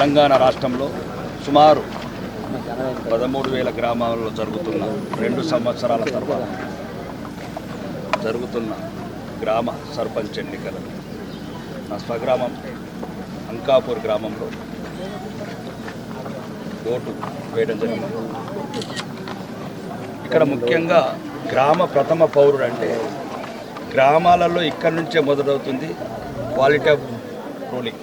తెలంగాణ రాష్ట్రంలో సుమారు 13,000 గ్రామాలలో జరుగుతున్న 2 సంవత్సరాల తర్వాత జరుగుతున్న గ్రామ సర్పంచ్ ఎన్నికలలో నా స్వగ్రామం అంకాపూర్ గ్రామంలో ఓటు వేయడం జరిగింది. ఇక్కడ ముఖ్యంగా గ్రామ ప్రథమ పౌరుడు అంటే గ్రామాలలో ఇక్కడి నుంచే మొదలవుతుంది క్వాలిటీ ఆఫ్ రూలింగ్.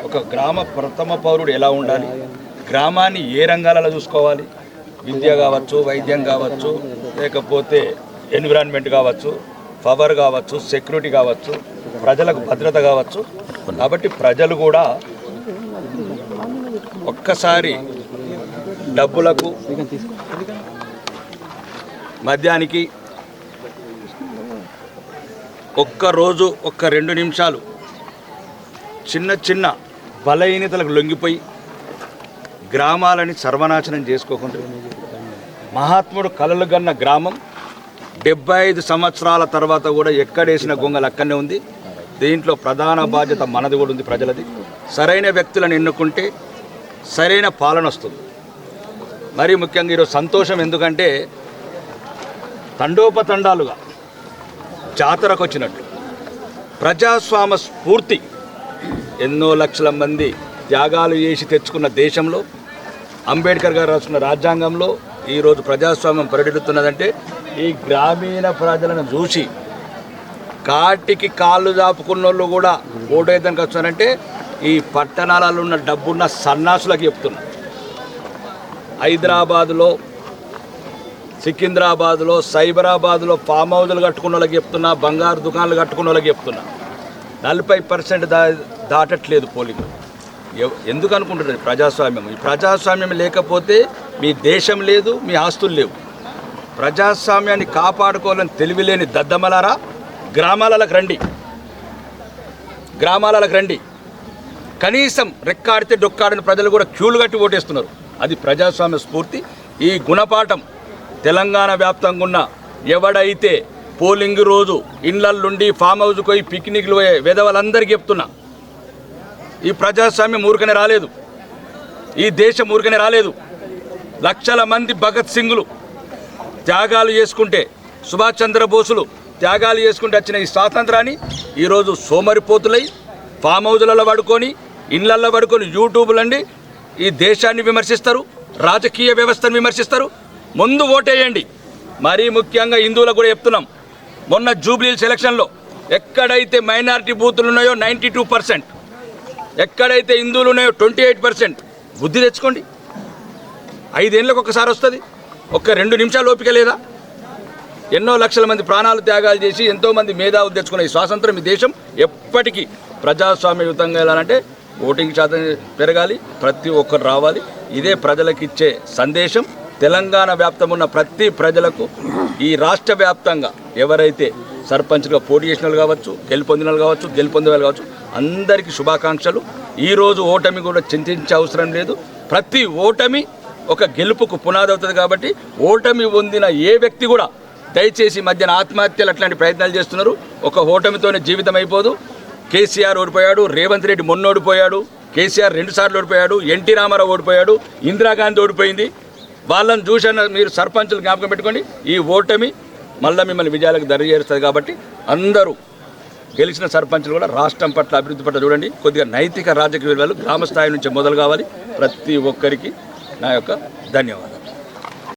ఒక గ్రామ ప్రథమ పౌరుడు ఎలా ఉండాలి, గ్రామాన్ని ఏ రంగాలలో చూసుకోవాలి, విద్య కావచ్చు, వైద్యం కావచ్చు, లేకపోతే ఎన్విరాన్మెంట్ కావచ్చు, పవర్ కావచ్చు, సెక్యూరిటీ కావచ్చు, ప్రజలకు భద్రత కావచ్చు. కాబట్టి ప్రజలు కూడా ఒక్కసారి డబ్బులకు, మద్యానికి ఒక్కరోజు 2 నిమిషాలు చిన్న చిన్న బలహీనతలకు లొంగిపోయి గ్రామాలని సర్వనాశనం చేసుకోకుండా మహాత్ముడు కలలు గన్న గ్రామం 75 సంవత్సరాల తర్వాత కూడా ఎక్కడేసిన గొంగలు అక్కడనే ఉంది. దీంట్లో ప్రధాన బాధ్యత మనది కూడా ఉంది, ప్రజలది. సరైన వ్యక్తులను ఎన్నుకుంటే సరైన పాలన వస్తుంది. మరీ ముఖ్యంగా ఈరోజు సంతోషం ఎందుకంటే తండోపతండాలుగా జాతరకు వచ్చినట్టు ప్రజాస్వామ్య స్ఫూర్తి ఎన్నో లక్షల మంది త్యాగాలు చేసి తెచ్చుకున్న దేశంలో అంబేద్కర్ గారు రాసుకున్న రాజ్యాంగంలో ఈరోజు ప్రజాస్వామ్యం పరిగెడుతున్నదంటే ఈ గ్రామీణ ప్రజలను చూసి కాటికి కాళ్ళు దాపుకున్న వాళ్ళు కూడా ఓటేదానికి వస్తున్నారంటే ఈ పట్టణాలలో ఉన్న డబ్బున్న సన్నాసులకు చెప్తున్నారు. హైదరాబాదులో, సికింద్రాబాద్లో, సైబరాబాద్లో ఫామ్ హౌజులు కట్టుకున్న వాళ్ళకి చెప్తున్నా, బంగారు దుకాణాలు కట్టుకున్న వాళ్ళకి చెప్తున్నా 40% దాటట్లేదు పోలింగ్. ఎందుకు అనుకుంటున్నారు? ప్రజాస్వామ్యం. ఈ ప్రజాస్వామ్యం లేకపోతే మీ దేశం లేదు, మీ ఆస్తులు లేవు. ప్రజాస్వామ్యాన్ని కాపాడుకోవాలని తెలివిలేని దద్దమలారా గ్రామాలకు రండి, గ్రామాలకు రండి. కనీసం రెక్కాడితే డొక్కాడని ప్రజలు కూడా క్యూలు కట్టి ఓటేస్తున్నారు. అది ప్రజాస్వామ్య స్ఫూర్తి. ఈ గుణపాఠం తెలంగాణ వ్యాప్తంగా ఉన్న ఎవడైతే పోలింగ్ రోజు ఇండ్లల్లుండి ఫామ్ హౌస్కి పోయి పిక్నిక్లు పోయే విధవలందరికీ చెప్తున్నా, ఈ ప్రజాస్వామ్యం ఊరికనే రాలేదు, ఈ దేశం ఊరికనే రాలేదు. లక్షల మంది భగత్ సింగులు త్యాగాలు చేసుకుంటే, సుభాష్ చంద్రబోసులు త్యాగాలు చేసుకుంటే వచ్చిన ఈ స్వాతంత్రాన్ని ఈరోజు సోమరిపోతులై ఫామ్ హౌజులలో పడుకొని, ఇళ్లల్లో పడుకొని యూట్యూబ్లండి ఈ దేశాన్ని విమర్శిస్తారు, రాజకీయ వ్యవస్థను విమర్శిస్తారు. ముందు ఓటేయండి. మరీ ముఖ్యంగా హిందువులకు కూడా చెప్తున్నాం, మొన్న జూబ్లీహిల్స్ ఎలక్షన్లో ఎక్కడైతే మైనారిటీ బూతులు ఉన్నాయో 92%, ఎక్కడైతే హిందువులు ఉన్నాయో 28%. బుద్ధి తెచ్చుకోండి. 5 ఏళ్ళకు ఒకసారి వస్తుంది. 2 నిమిషాలు ఓపిక లేదా? ఎన్నో లక్షల మంది ప్రాణాలు త్యాగాలు చేసి ఎంతోమంది మేధావులు తెచ్చుకున్న ఈ స్వాతంత్రం, ఈ దేశం ఎప్పటికీ ప్రజాస్వామ్యయుతంగా వెళ్ళాలంటే ఓటింగ్ శాతం పెరగాలి, ప్రతి ఒక్కరు రావాలి. ఇదే ప్రజలకు ఇచ్చే సందేశం. తెలంగాణ వ్యాప్తం ఉన్న ప్రతి ప్రజలకు, ఈ రాష్ట్ర వ్యాప్తంగా ఎవరైతే సర్పంచ్గా పోటీ చేసిన వాళ్ళు కావచ్చు, గెలుపొందిన వాళ్ళు కావచ్చు, గెలుపొందే వాళ్ళు కావచ్చు, అందరికీ శుభాకాంక్షలు. ఈరోజు ఓటమి కూడా చింతించే అవసరం లేదు. ప్రతి ఓటమి ఒక గెలుపుకు పునాది అవుతుంది. కాబట్టి ఓటమి పొందిన ఏ వ్యక్తి కూడా దయచేసి మధ్యన ఆత్మహత్యలు అట్లాంటి ప్రయత్నాలు చేస్తున్నారు. ఒక ఓటమితోనే జీవితం అయిపోదు. కేసీఆర్ ఓడిపోయాడు, రేవంత్ రెడ్డి మొన్న ఓడిపోయాడు, కేసీఆర్ 2 సార్లు ఓడిపోయాడు, ఎన్టీ రామారావు ఓడిపోయాడు, ఇందిరాగాంధీ ఓడిపోయింది. వాళ్ళని చూసిన మీరు సర్పంచులు జ్ఞాపకం పెట్టుకోండి. ఈ ఓటమి మళ్ళీ మిమ్మల్ని విజయాలకు దరిచేరుస్తుంది. కాబట్టి అందరూ గెలిచిన సర్పంచులు కూడా రాష్ట్రం పట్ల, అభివృద్ధి పట్ల చూడండి. కొద్దిగా నైతిక రాజకీయ విలువలు గ్రామ స్థాయి నుంచి మొదలు కావాలి. ప్రతి ఒక్కరికి నా యొక్క ధన్యవాదాలు.